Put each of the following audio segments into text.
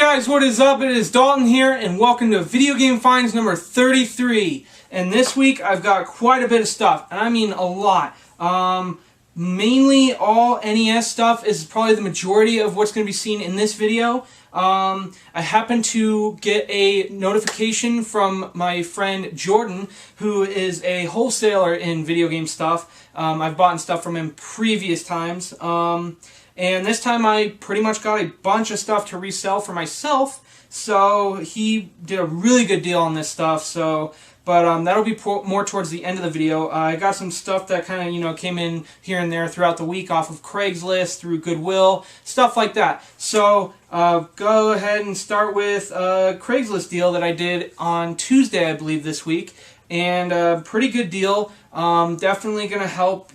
guys, what is up? It is Dalton here, and welcome to Video Game Finds number 33. And this week I've got quite a bit of stuff, and I mean a lot. Mainly all NES stuff is probably the majority of what's going to be seen in this video. I happened to get a notification from my friend Jordan, who is a wholesaler in video game stuff. I've bought stuff from him previous times. And this time I pretty much got a bunch of stuff to resell for myself, so he did a really good deal on this stuff. But that'll be more towards the end of the video. I got some stuff that kind of, came in here and there throughout the week off of Craigslist, through Goodwill, stuff like that. So go ahead and start with a Craigslist deal that I did on Tuesday, I believe, this week. And pretty good deal. Definitely going to help,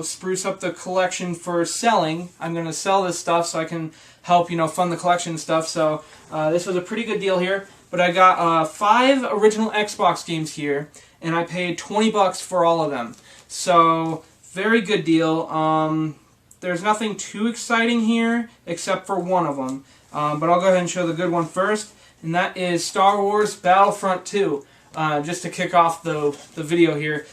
spruce up the collection for selling. I'm going to sell this stuff so I can help, fund the collection and stuff. So this was a pretty good deal here. But I got 5 original Xbox games here, and I paid $20 for all of them. So very good deal. There's nothing too exciting here except for one of them. But I'll go ahead and show the good one first, and that is Star Wars Battlefront 2. Just to kick off the video here.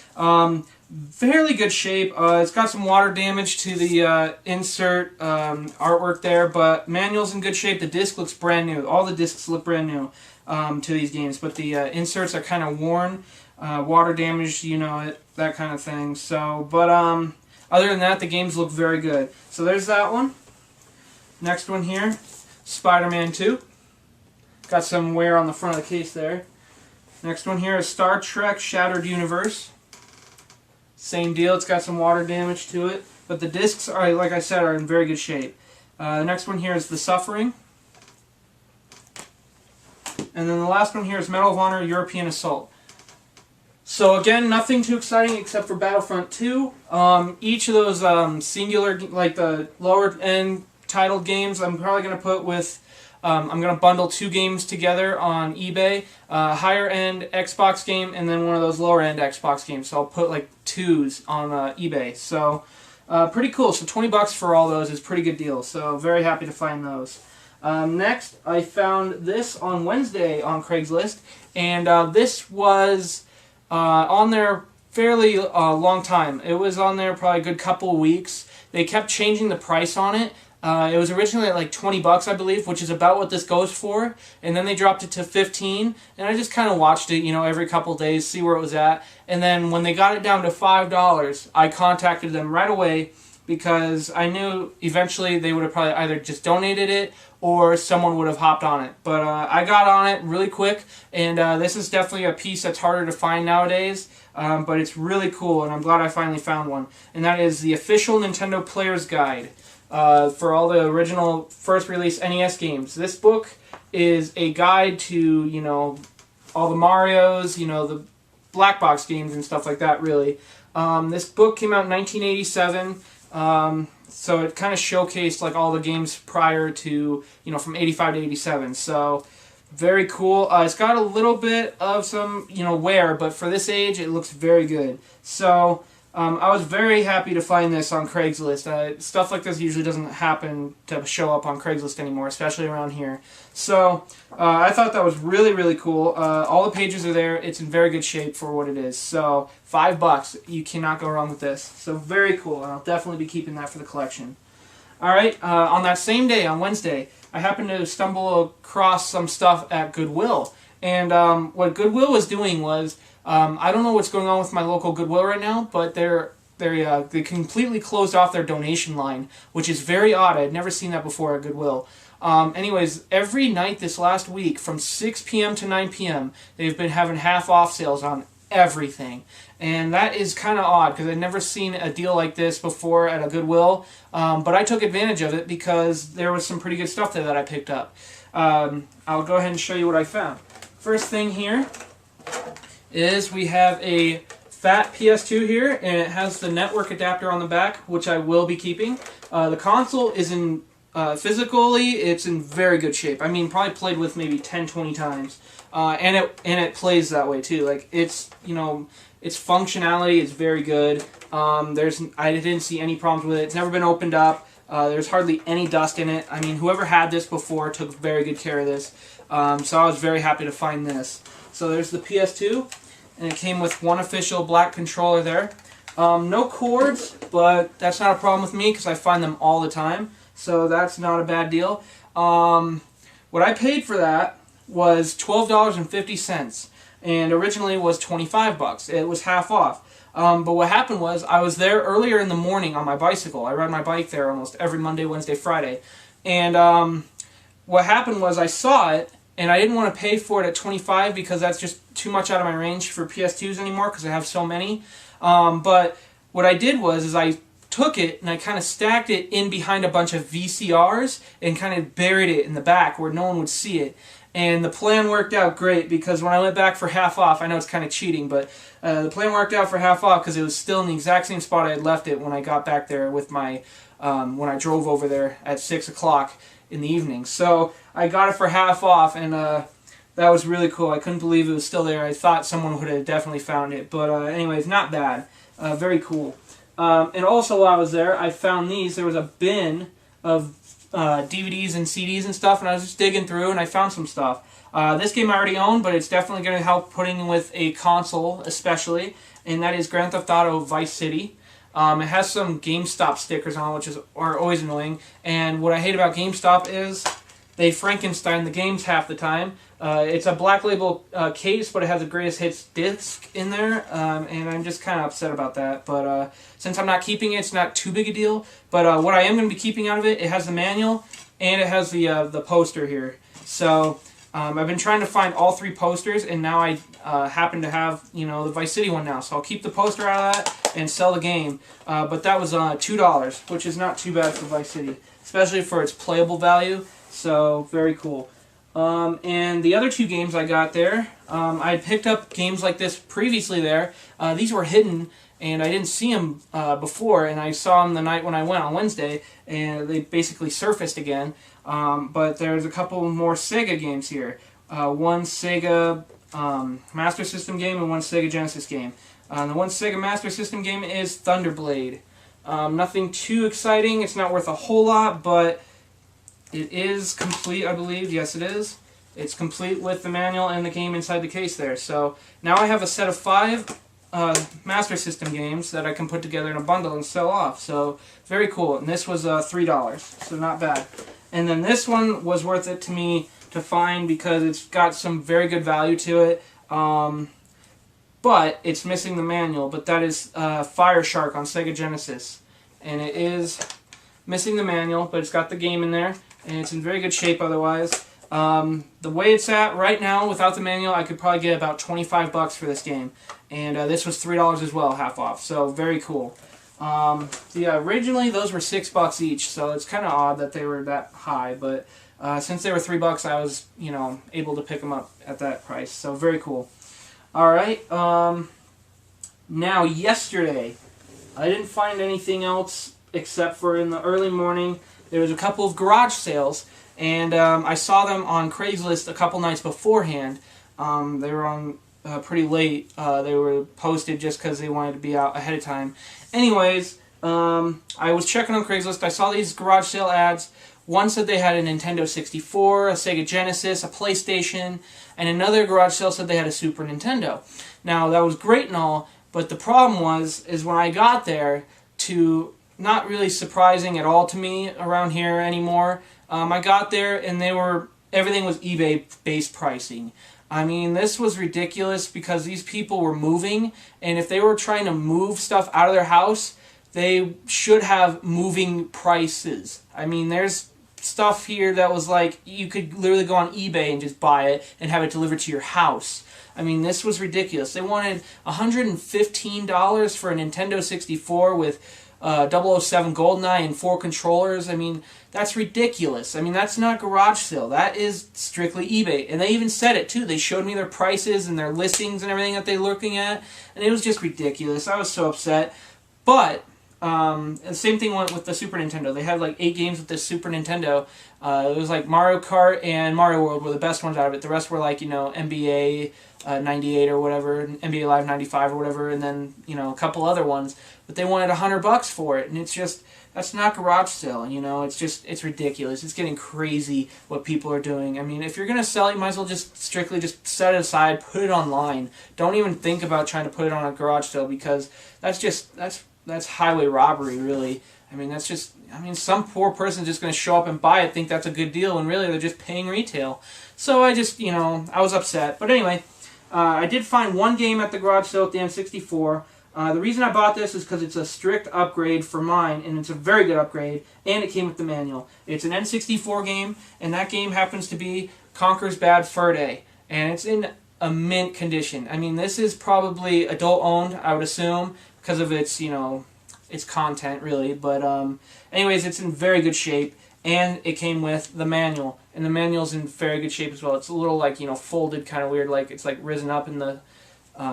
Fairly good shape. It's got some water damage to the insert artwork there, but manual's in good shape. The disc looks brand new. All the discs look brand new to these games, but the inserts are kind of worn, water damage, that kind of thing. So, but other than that, the games look very good. So there's that one. Next one here, Spider-Man 2. Got some wear on the front of the case there. Next one here is Star Trek Shattered Universe. Same deal, it's got some water damage to it, but the discs are, like I said, are in very good shape. The next one here is The Suffering. And then the last one here is Medal of Honor European Assault. So again, nothing too exciting except for Battlefront 2. Each of those singular, like the lower end titled games, I'm probably going to put with I'm going to bundle 2 games together on eBay, higher end Xbox game and then one of those lower end Xbox games. So I'll put like 2s on eBay. So pretty cool. So $20 for all those is a pretty good deal. So very happy to find those. Next, I found this on Wednesday on Craigslist, and this was on there fairly long time. It was on there probably a good couple of weeks. They kept changing the price on it. It was originally at like $20, I believe, which is about what this goes for, and then they dropped it to $15, and I just kind of watched it, every couple of days, see where it was at, and then when they got it down to $5, I contacted them right away because I knew eventually they would have probably either just donated it or someone would have hopped on it. But I got on it really quick, and this is definitely a piece that's harder to find nowadays, but it's really cool, and I'm glad I finally found one, and that is the official Nintendo Player's Guide. For all the original first release NES games. This book is a guide to, all the Marios, the black box games and stuff like that, really. This book came out in 1987, so it kind of showcased like all the games prior to, from 85 to 87. So, very cool. It's got a little bit of some, wear, but for this age, it looks very good. So, I was very happy to find this on Craigslist. Stuff like this usually doesn't happen to show up on Craigslist anymore, especially around here. So I thought that was really, really cool. All the pages are there. It's in very good shape for what it is. So $5, you cannot go wrong with this. So very cool, and I'll definitely be keeping that for the collection. Alright, on that same day, on Wednesday, I happened to stumble across some stuff at Goodwill. And what Goodwill was doing was, I don't know what's going on with my local Goodwill right now, but they completely closed off their donation line, which is very odd. I'd never seen that before at Goodwill. Anyways, every night this last week, from 6 p.m. to 9 p.m., they've been having half-off sales on everything. And that is kind of odd, because I'd never seen a deal like this before at a Goodwill. But I took advantage of it because there was some pretty good stuff there that I picked up. I'll go ahead and show you what I found. First thing here is we have a fat PS2 here, and it has the network adapter on the back, which I will be keeping. The console is in, physically, it's in very good shape. I mean, probably played with maybe 10, 20 times. And it plays that way too. Like, it's, its functionality is very good. I didn't see any problems with it. It's never been opened up. There's hardly any dust in it. I mean, whoever had this before took very good care of this. So I was very happy to find this. So there's the PS2, and it came with one official black controller there. No cords, but that's not a problem with me because I find them all the time. So that's not a bad deal. What I paid for that was $12.50, and originally was $25. It was half off. But what happened was I was there earlier in the morning on my bicycle. I ride my bike there almost every Monday, Wednesday, Friday. And what happened was I saw it, and I didn't want to pay for it at $25 because that's just too much out of my range for PS2s anymore because I have so many. But what I did was I took it and I kind of stacked it in behind a bunch of VCRs and kind of buried it in the back where no one would see it. And the plan worked out great because when I went back for half off, I know it's kind of cheating, but the plan worked out for half off because it was still in the exact same spot I had left it when I got back there with my, when I drove over there at 6 o'clock in the evening. So I got it for half off, and that was really cool. I couldn't believe it was still there. I thought someone would have definitely found it, but anyways, not bad. Very cool. And also while I was there, I found these. There was a bin of DVDs and CDs and stuff, and I was just digging through and I found some stuff. This game I already own, but it's definitely going to help putting with a console especially, and that is Grand Theft Auto Vice City. It has some GameStop stickers on, which are always annoying, and what I hate about GameStop is they Frankenstein the games half the time. It's a black label case, but it has a greatest hits disc in there, and I'm just kind of upset about that. But since I'm not keeping it, it's not too big a deal. But what I am going to be keeping out of it, it has the manual and it has the poster here. So I've been trying to find all three posters, and now I happen to have the Vice City one now. So I'll keep the poster out of that and sell the game. But that was $2, which is not too bad for Vice City, especially for its playable value. So very cool. And the other two games I got there, I had picked up games like this previously there. These were hidden, and I didn't see them before, and I saw them the night when I went on Wednesday, and they basically surfaced again. But there's a couple more Sega games here. One Sega Master System game and one Sega Genesis game. The one Sega Master System game is Thunderblade. Nothing too exciting. It's not worth a whole lot, but it is complete, I believe. Yes, it is. It's complete with the manual and the game inside the case there. So now I have a set of 5 Master System games that I can put together in a bundle and sell off. So very cool. And this was $3, so not bad. And then this one was worth it to me to find because it's got some very good value to it. But it's missing the manual. But that is Fire Shark on Sega Genesis. And it is missing the manual, but it's got the game in there. And it's in very good shape otherwise. The way it's at right now, without the manual, I could probably get about $25 for this game. And this was $3 as well, half off. So very cool. Yeah, originally those were $6 each, so it's kind of odd that they were that high. But since they were $3, I was able to pick them up at that price. So very cool. All right. Now yesterday, I didn't find anything else except for in the early morning. There was a couple of garage sales, and I saw them on Craigslist a couple nights beforehand. They were on pretty late. They were posted just because they wanted to be out ahead of time. Anyways, I was checking on Craigslist. I saw these garage sale ads. One said they had a Nintendo 64, a Sega Genesis, a PlayStation, and another garage sale said they had a Super Nintendo. Now, that was great and all, but the problem is when I got there, to not really surprising at all to me around here anymore. I got there and everything was eBay-based pricing. I mean, this was ridiculous because these people were moving, and if they were trying to move stuff out of their house, they should have moving prices. I mean, there's stuff here that was like, you could literally go on eBay and just buy it and have it delivered to your house. I mean, this was ridiculous. They wanted $115 for a Nintendo 64 with 007 GoldenEye and 4 controllers. I mean, that's ridiculous. I mean, that's not garage sale. That is strictly eBay. And they even said it, too. They showed me their prices and their listings and everything that they were looking at, and it was just ridiculous. I was so upset. But And the same thing went with the Super Nintendo. They had like 8 games with the Super Nintendo. It was like Mario Kart and Mario World were the best ones out of it. The rest were like, you know, NBA 98 or whatever, NBA Live 95 or whatever, and then, you know, a couple other ones. But they wanted $100 for it, and it's just, that's not garage sale, you know. It's just, it's ridiculous. It's getting crazy what people are doing. I mean, if you're going to sell it, you might as well just strictly just set it aside, put it online. Don't even think about trying to put it on a garage sale, because that's just, that's highway robbery, really. I mean, that's just, I mean, some poor person's just going to show up and buy it, think that's a good deal, and really they're just paying retail. So I just, you know, I was upset. But anyway, I did find one game at the garage sale at the N64. The reason I bought this is because it's a strict upgrade for mine, and it's a very good upgrade, and it came with the manual. It's an N64 game, and that game happens to be Conker's Bad Fur Day, and it's in a mint condition. I mean, this is probably adult-owned, I would assume, because of its, you know, its content, really. But anyways, it's in very good shape, and it came with the manual, and the manual's in very good shape as well. It's a little, like, you know, folded, kind of weird, like it's like risen up in the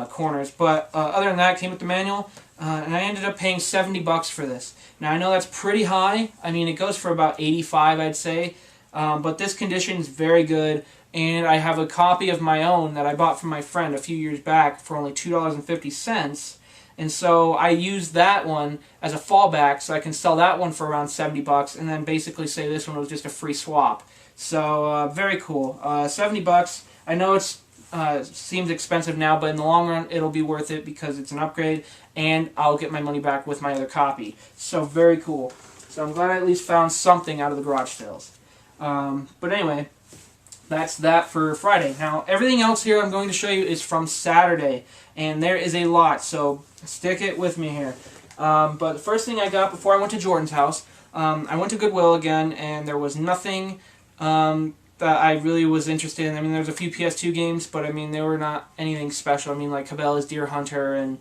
corners. But other than that, it came with the manual, and I ended up paying $70 for this. Now, I know that's pretty high. I mean, it goes for about $85, I'd say, but this condition is very good. And I have a copy of my own that I bought from my friend a few years back for only $2.50. And so I used that one as a fallback, so I can sell that one for around $70, and then basically say this one was just a free swap. So very cool. $70. I know it seems expensive now, but in the long run, it'll be worth it because it's an upgrade, and I'll get my money back with my other copy. So very cool. So I'm glad I at least found something out of the garage sales. But anyway, that's that for Friday. Now, everything else here I'm going to show you is from Saturday, and there is a lot, so stick it with me here. But the first thing I got before I went to Jordan's house, I went to Goodwill again, and there was nothing that I really was interested in. I mean, there was a few PS2 games, but I mean, they were not anything special. I mean, like Cabela's Deer Hunter and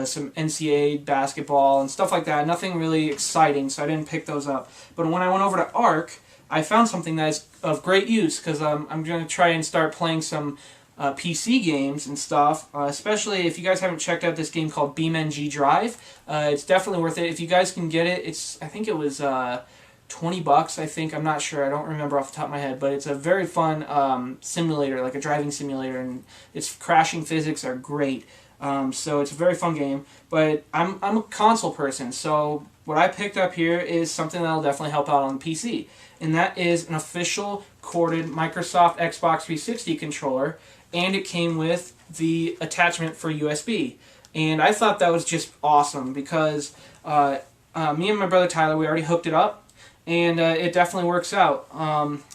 some NCAA basketball and stuff like that. Nothing really exciting, so I didn't pick those up. But when I went over to ARC, I found something that is of great use, because I'm going to try and start playing some PC games and stuff, especially if you guys haven't checked out this game called BeamNG Drive. It's definitely worth it. If you guys can get it, I think it was $20, I think. I'm not sure. I don't remember off the top of my head, but it's a very fun simulator, like a driving simulator, and its crashing physics are great. So it's a very fun game, but I'm a console person, so what I picked up here is something that'll definitely help out on the PC, and that is an official corded Microsoft Xbox 360 controller, and it came with the attachment for USB. And I thought that was just awesome, because me and my brother Tyler, we already hooked it up, and it definitely works out.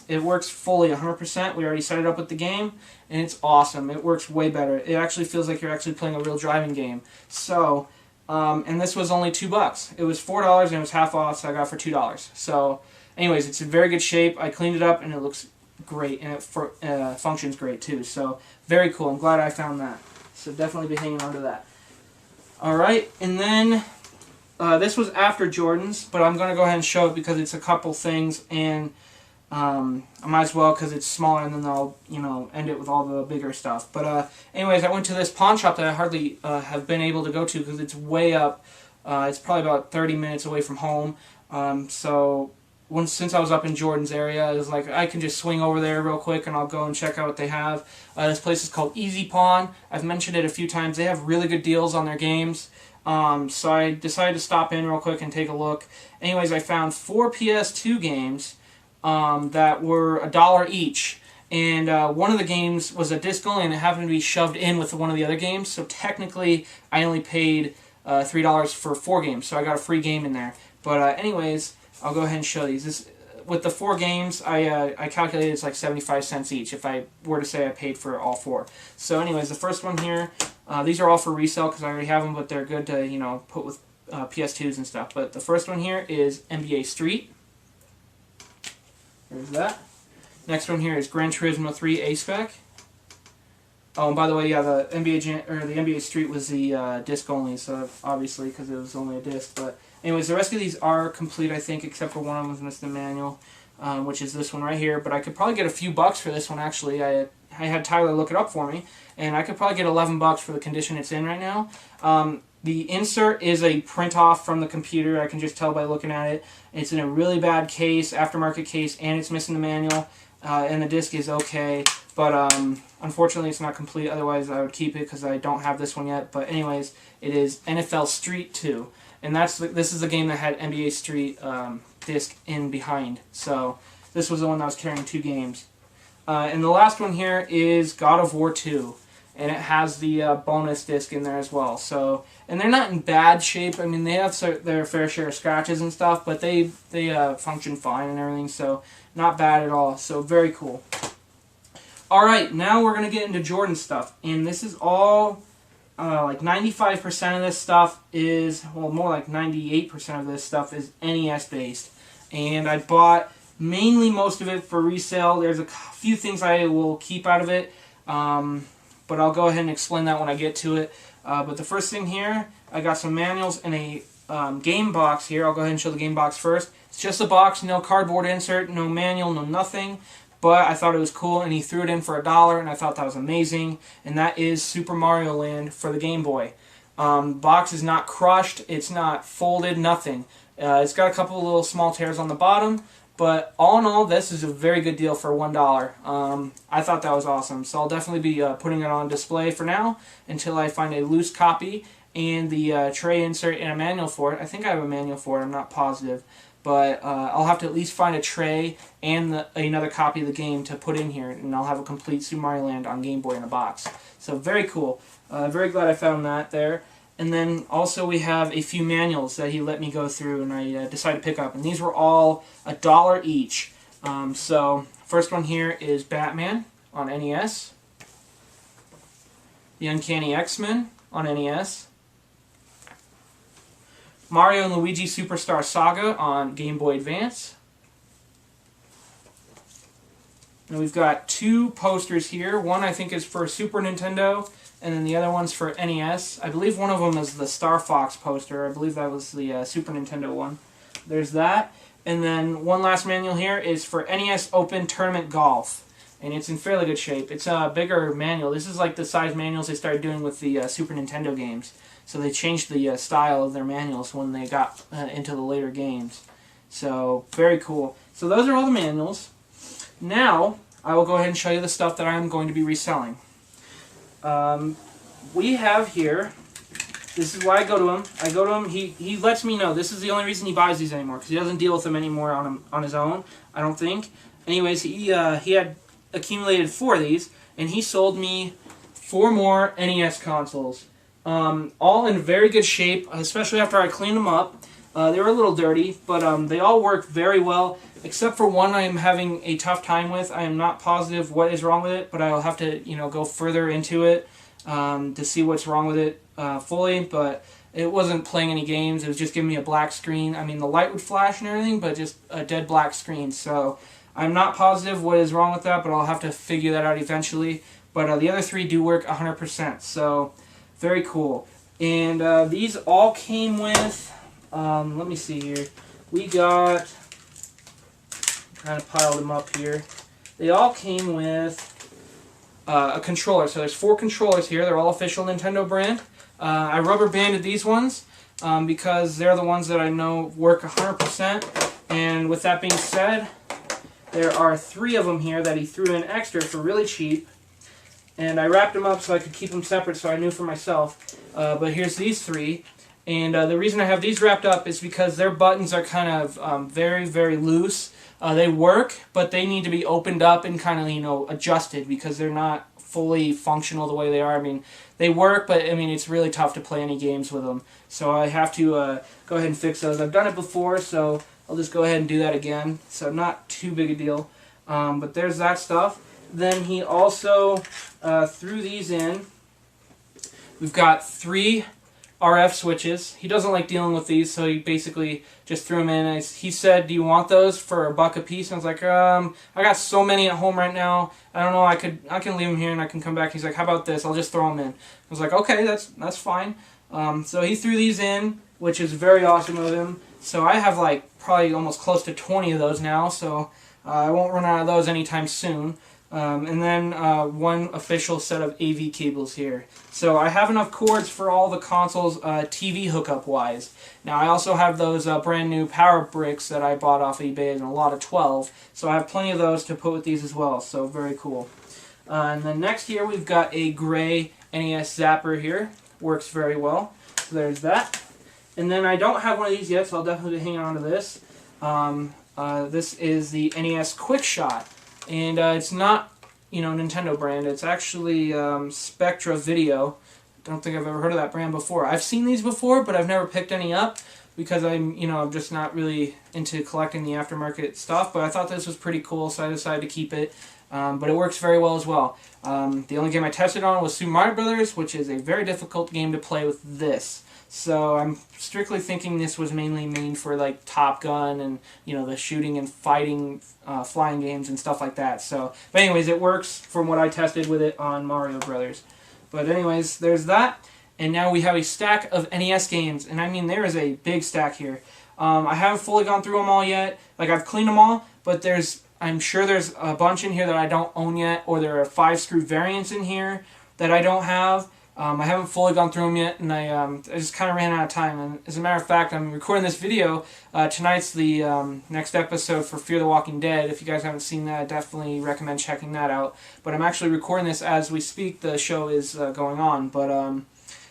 It works fully, 100%. We already set it up with the game, and it's awesome. It works way better. It actually feels like you're actually playing a real driving game. So, and this was only $2. It was $4, and it was half off, so I got it for $2. So, anyways, it's in very good shape. I cleaned it up, and it looks great, and it functions great too. So, very cool. I'm glad I found that. So, definitely be hanging on to that. Alright, and then this was after Jordan's, but I'm going to go ahead and show it because it's a couple things, and I might as well, because it's smaller, and then I'll, you know, end it with all the bigger stuff. But anyways, I went to this pawn shop that I hardly have been able to go to because it's way up. It's probably about 30 minutes away from home. So since I was up in Jordan's area, I was like, I can just swing over there real quick, and I'll go and check out what they have. This place is called Easy Pawn. I've mentioned it a few times. They have really good deals on their games. So I decided to stop in real quick and take a look. Anyways, I found 4 PS2 games that were $1 each, and one of the games was a disc only, and it happened to be shoved in with one of the other games, so technically I only paid $3 for 4 games, so I got a free game in there. But anyways, I'll go ahead and show these. With the 4 games, I calculated it's like 75 cents each if I were to say I paid for all 4. So anyways, the first one here, these are all for resale because I already have them, but they're good to, you know, put with PS2s and stuff. But the first one here is NBA Street. There's that. Next one here is Gran Turismo 3 A-Spec. Oh, and by the way, yeah, the NBA Street was the disc only, so obviously because it was only a disc. But anyways, the rest of these are complete, I think, except for one of them was missing the manual, which is this one right here. But I could probably get a few bucks for this one. Actually, I I had Tyler look it up for me, and I could probably get $11 for the condition it's in right now. The insert is a print off from the computer. I can just tell by looking at it. It's in a really bad case, aftermarket case, and it's missing the manual. And the disc is okay, but unfortunately it's not complete. Otherwise I would keep it because I don't have this one yet. But anyways, it is NFL Street 2, and this is the game that had NBA Street disc in behind. So this was the one that was carrying 2 games. And the last one here is God of War 2, and it has the bonus disc in there as well. So, and they're not in bad shape. I mean, they have their fair share of scratches and stuff, but they function fine and everything. So not bad at all. So very cool. Alright, now we're going to get into Jordan stuff. And this is all, like 95% of this stuff is, well, more like 98% of this stuff is NES based. And I bought mainly most of it for resale. There's a few things I will keep out of it, but I'll go ahead and explain that when I get to it. But the first thing here, I got some manuals and a game box here. I'll go ahead and show the game box first. It's just a box, no cardboard insert, no manual, no nothing. But I thought it was cool, and he threw it in for $1, and I thought that was amazing. And that is Super Mario Land for the Game Boy. Box is not crushed, it's not folded, nothing. It's got a couple of little small tears on the bottom, but all in all, this is a very good deal for $1. I thought that was awesome, so I'll definitely be putting it on display for now until I find a loose copy and the tray insert and a manual for it. I think I have a manual for it, I'm not positive. But I'll have to at least find a tray and another copy of the game to put in here, and I'll have a complete Super Mario Land on Game Boy in a box. So very cool. Very glad I found that there. And then also we have a few manuals that he let me go through, and I decided to pick up. And these were all $1 each. So first one here is Batman on NES. The Uncanny X-Men on NES. Mario and Luigi Superstar Saga on Game Boy Advance. And we've got 2 posters here. One I think is for Super Nintendo, and then the other one's for NES. I believe one of them is the Star Fox poster. I believe that was the Super Nintendo one. There's that. And then one last manual here is for NES Open Tournament Golf. And it's in fairly good shape. It's a bigger manual. This is like the size manuals they started doing with the Super Nintendo games. So they changed the style of their manuals when they got into the later games. So, very cool. So those are all the manuals. Now, I will go ahead and show you the stuff that I'm going to be reselling. We have here, this is why I go to him. I go to him, he lets me know. This is the only reason he buys these anymore, because he doesn't deal with them anymore on his own, I don't think. Anyways, he had accumulated 4 of these, and he sold me 4 more NES consoles. All in very good shape, especially after I cleaned them up. They were a little dirty, but they all work very well, except for one I am having a tough time with. I am not positive what is wrong with it, but I'll have to, go further into it to see what's wrong with it fully. But it wasn't playing any games. It was just giving me a black screen. I mean, the light would flash and everything, but just a dead black screen. So I'm not positive what is wrong with that, but I'll have to figure that out eventually. But the other 3 do work 100%. So very cool. And these all came with, let me see here. We got, kind of piled them up here. They all came with a controller. So there's 4 controllers here. They're all official Nintendo brand. I rubber banded these ones because they're the ones that I know work 100%. And with that being said, there are 3 of them here that he threw in extra for really cheap. And I wrapped them up so I could keep them separate so I knew for myself. But here's these 3. And the reason I have these wrapped up is because their buttons are kind of very, very loose. They work, but they need to be opened up and kind of, adjusted because they're not fully functional the way they are. I mean, they work, but I mean, it's really tough to play any games with them. So I have to go ahead and fix those. I've done it before, so I'll just go ahead and do that again. So not too big a deal. But there's that stuff. Then he also threw these in. We've got 3 RF switches. He doesn't like dealing with these, so he basically just threw them in. He said, "Do you want those for $1 a piece?" And I was like, I got so many at home right now. I don't know. I can leave them here and I can come back. He's like, "How about this? I'll just throw them in." I was like, "Okay, that's fine." So he threw these in, which is very awesome of him. So I have like probably almost close to 20 of those now. So I won't run out of those anytime soon. And then one official set of AV cables here. So I have enough cords for all the consoles TV hookup wise. Now I also have those brand new power bricks that I bought off eBay and a lot of 12. So I have plenty of those to put with these as well. So very cool. And then next here we've got a gray NES Zapper here. Works very well. So there's that. And then I don't have one of these yet, so I'll definitely be hanging on to this. This is the NES Quick Shot. And it's not, Nintendo brand. It's actually Spectra Video. Don't think I've ever heard of that brand before. I've seen these before, but I've never picked any up because I'm just not really into collecting the aftermarket stuff. But I thought this was pretty cool, so I decided to keep it. But it works very well as well. The only game I tested on was Super Mario Brothers, which is a very difficult game to play with this. So I'm strictly thinking this was mainly made for like Top Gun and the shooting and fighting flying games and stuff like that. So, but anyways, it works from what I tested with it on Mario Brothers. But anyways, there's that. And now we have a stack of NES games, and I mean there is a big stack here. I haven't fully gone through them all yet. Like I've cleaned them all, but I'm sure there's a bunch in here that I don't own yet, or there are 5-screw variants in here that I don't have. I haven't fully gone through them yet, and I just kind of ran out of time. And as a matter of fact, I'm recording this video. Tonight's the next episode for Fear the Walking Dead. If you guys haven't seen that, I definitely recommend checking that out. But I'm actually recording this as we speak. The show is going on. But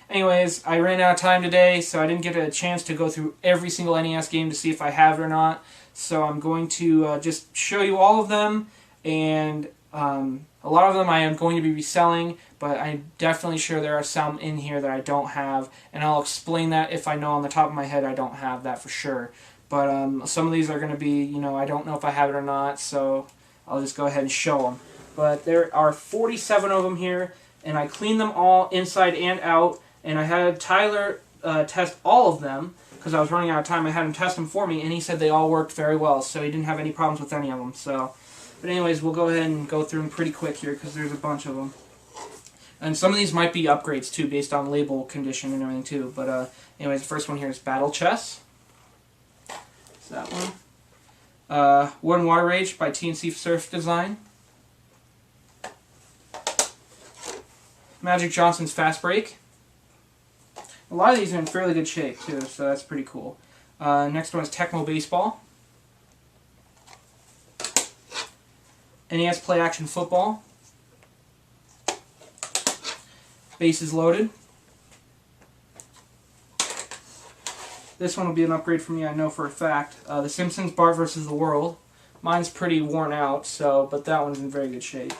anyways, I ran out of time today, so I didn't get a chance to go through every single NES game to see if I have it or not. So I'm going to just show you all of them, and a lot of them I am going to be reselling, but I'm definitely sure there are some in here that I don't have, and I'll explain that if I know on the top of my head I don't have that for sure. But some of these are going to be, I don't know if I have it or not, so I'll just go ahead and show them. But there are 47 of them here, and I cleaned them all inside and out, and I had Tyler test all of them, because I was running out of time. I had him test them for me, and he said they all worked very well, so he didn't have any problems with any of them. But anyways, we'll go ahead and go through them pretty quick here, because there's a bunch of them. And some of these might be upgrades, too, based on label condition and everything, too. But anyways, the first one here is Battle Chess. It's that one. War and Water Rage by TNC Surf Design. Magic Johnson's Fast Break. A lot of these are in fairly good shape, too, so that's pretty cool. Next one is Tecmo Baseball. NES Play Action Football. Bases Loaded. This one will be an upgrade for me, I know for a fact. The Simpsons Bart vs. the World. Mine's pretty worn out, but that one's in very good shape.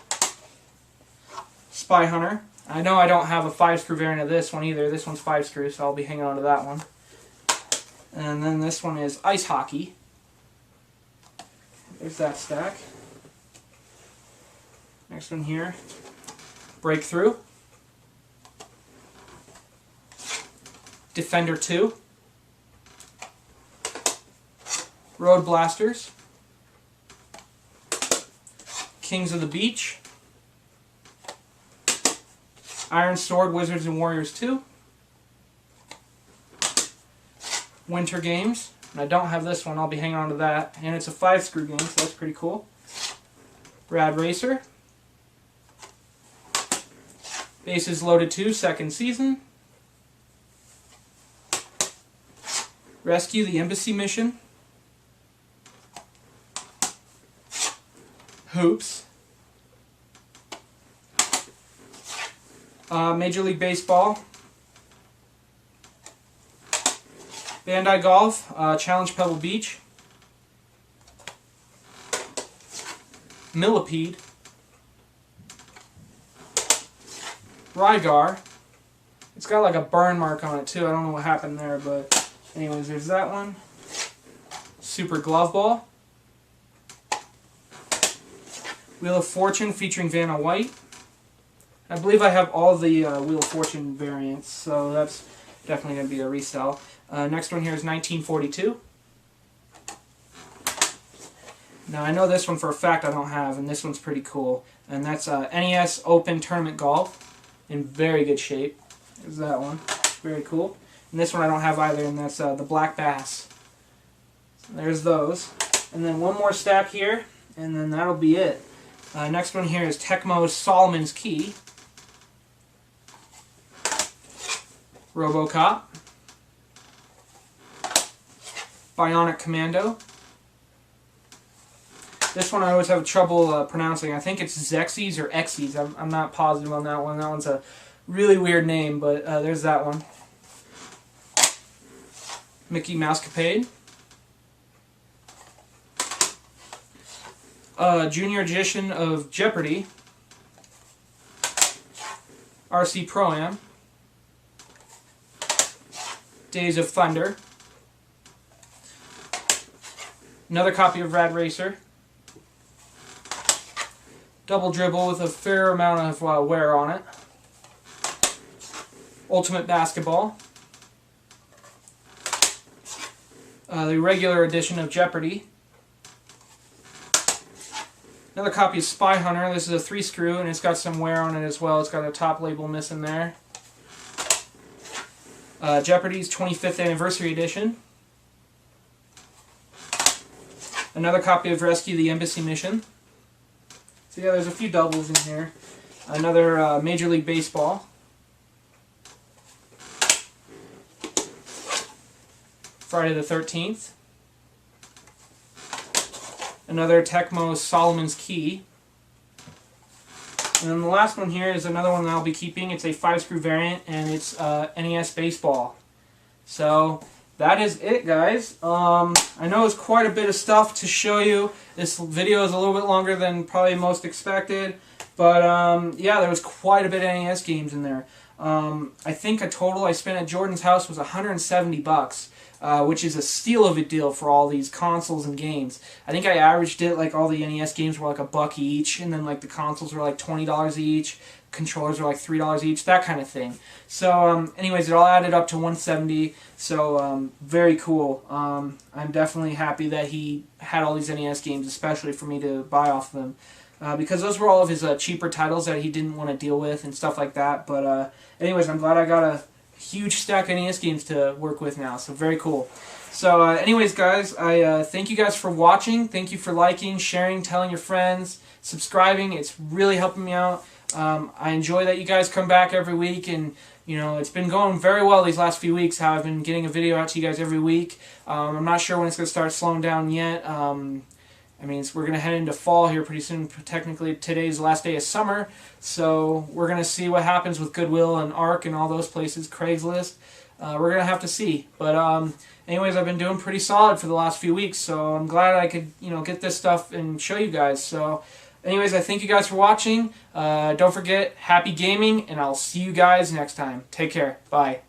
Spyhunter. I know I don't have a 5-screw variant of this one either. This one's 5-screw, so I'll be hanging on to that one. And then this one is Ice Hockey. There's that stack. Next one here, Breakthrough. Defender 2. Road Blasters. Kings of the Beach. Iron Sword, Wizards and Warriors 2. Winter Games. And I don't have this one, I'll be hanging on to that. And it's a 5-screw game, so that's pretty cool. Rad Racer. Bases Loaded 2, second season. Rescue the Embassy Mission. Hoops. Major League Baseball. Bandai Golf. Challenge Pebble Beach. Millipede. Rygar. It's got like a burn mark on it too. I don't know what happened there, but anyways, there's that one. Super Glove Ball. Wheel of Fortune featuring Vanna White. I believe I have all the Wheel of Fortune variants, so that's definitely going to be a resell. Next one here is 1942. Now I know this one for a fact I don't have, and this one's pretty cool. And that's NES Open Tournament Golf. In very good shape. There's that one. Very cool. And this one I don't have either, and that's the Black Bass. So there's those. And then one more stack here, and then that'll be it. Next one here is Tecmo's Solomon's Key. RoboCop. Bionic Commando. This one I always have trouble pronouncing. I think it's Zexies or Exies. I'm not positive on that one. That one's a really weird name, but there's that one. Mickey Mousecapade. Junior edition of Jeopardy. RC Pro-Am. Days of Thunder. Another copy of Rad Racer. Double Dribble with a fair amount of wear on it. Ultimate Basketball. The regular edition of Jeopardy. Another copy of Spyhunter. This is a 3-screw and it's got some wear on it as well. It's got a top label missing there. Jeopardy's 25th Anniversary Edition. Another copy of Rescue the Embassy Mission. So yeah, there's a few doubles in here. Another Major League Baseball. Friday the 13th. Another Tecmo Solomon's Key. And then the last one here is another one that I'll be keeping. It's a 5-screw variant and it's NES Baseball. So that is it, guys. I know it's quite a bit of stuff to show you. This video is a little bit longer than probably most expected. But yeah, there was quite a bit of NES games in there. I think a total I spent at Jordan's house was $170. Which is a steal of a deal for all these consoles and games. I think I averaged it like all the NES games were like $1 each, and then like the consoles were like $20 each, controllers were like $3 each, that kind of thing. So anyways, it all added up to $170. So very cool. I'm definitely happy that he had all these NES games, especially for me to buy off of them. Because those were all of his cheaper titles that he didn't want to deal with and stuff like that. But anyways, I'm glad I got a huge stack of NES games to work with now, so very cool. So anyways, guys, I thank you guys for watching. Thank you for liking, sharing, telling your friends, subscribing. It's really helping me out. I enjoy that you guys come back every week, and you know, it's been going very well these last few weeks, how I've been getting a video out to you guys every week. I'm not sure when it's going to start slowing down yet. I mean, we're going to head into fall here pretty soon. Technically, today's the last day of summer, so we're going to see what happens with Goodwill and ARC and all those places, Craigslist. We're going to have to see. But anyways, I've been doing pretty solid for the last few weeks, so I'm glad I could, you know, get this stuff and show you guys. So anyways, I thank you guys for watching. Don't forget, happy gaming, and I'll see you guys next time. Take care. Bye.